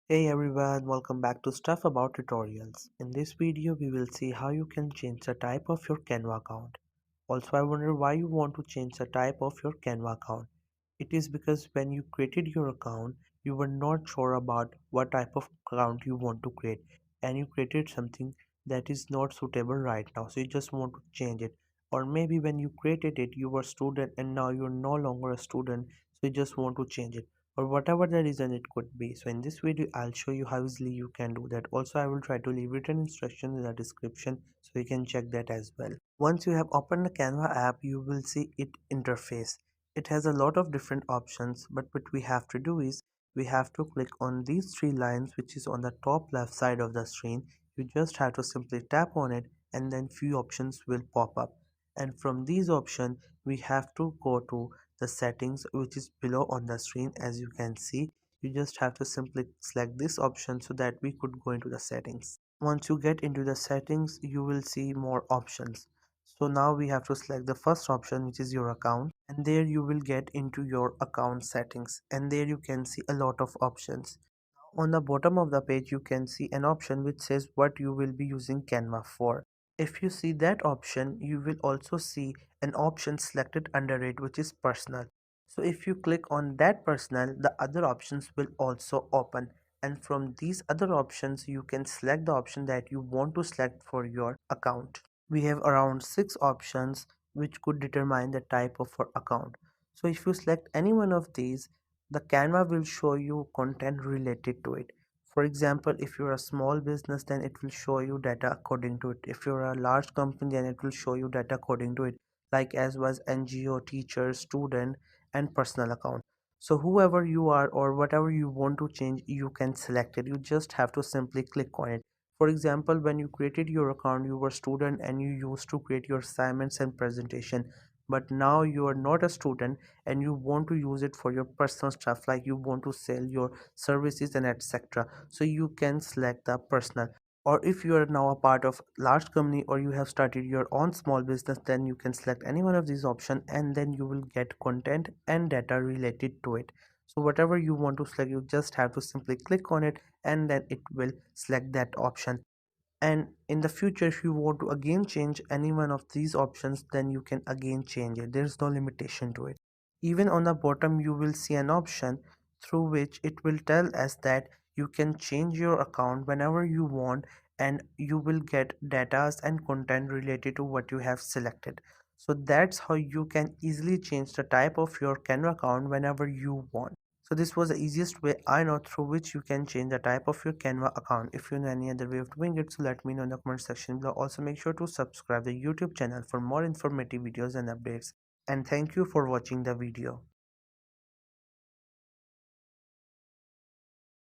Hey everyone, welcome back to Stuff About Tutorials. In this video, we will see how you can change the type of your Canva account. Also, I wonder why you want to change the type of your Canva account. It is because when you created your account, you were not sure about what type of account you want to create, and you created something that is not suitable right now, so you just want to change it. Or maybe when you created it, you were a student and now you're no longer a student, so you just want to change it or whatever the reason it could be. So in this video I'll show you how easily you can do that. Also, I will try to leave written instructions in the description so you can check that as well. Once you have opened the Canva app, you will see it interface. It has a lot of different options, but what we have to do is we have to click on these three lines which is on the top left side of the screen. You just have to simply tap on it and then few options will pop up, and from these options we have to go to the settings which is below on the screen. As you can see, you just have to simply select this option so that we could go into the settings. Once you get into the settings, you will see more options. So now we have to select the first option, which is your account, and there you will get into your account settings, and there you can see a lot of options. On the bottom of the page, you can see an option which says what you will be using Canva for. If you see that option, you will also see an option selected under it which is personal. So if you click on that personal, the other options will also open. And from these other options, you can select the option that you want to select for your account. We have around 6 options which could determine the type of our account. So if you select any one of these, the Canva will show you content related to it. For example, if you're a small business, then it will show you data according to it. If you're a large company, then it will show you data according to it, like as was NGO, teacher, student, and personal account. So whoever you are or whatever you want to change, you can select it. You just have to simply click on it. For example, when you created your account, you were student and you used to create your assignments and presentation. But now you are not a student and you want to use it for your personal stuff, like you want to sell your services and etc. So you can select the personal. Or if you are now a part of large company or you have started your own small business, then you can select any one of these options and then you will get content and data related to it. So whatever you want to select, you just have to simply click on it and then it will select that option. And in the future, if you want to again change any one of these options, then you can again change it. There's no limitation to it. Even on the bottom you will see an option through which it will tell us that you can change your account whenever you want, and you will get data and content related to what you have selected. So that's how you can easily change the type of your Canva account whenever you want. So this was the easiest way I know through which you can change the type of your Canva account. If you know any other way of doing it, so let me know in the comment section below. Also make sure to subscribe the YouTube channel for more informative videos and updates. And thank you for watching the video.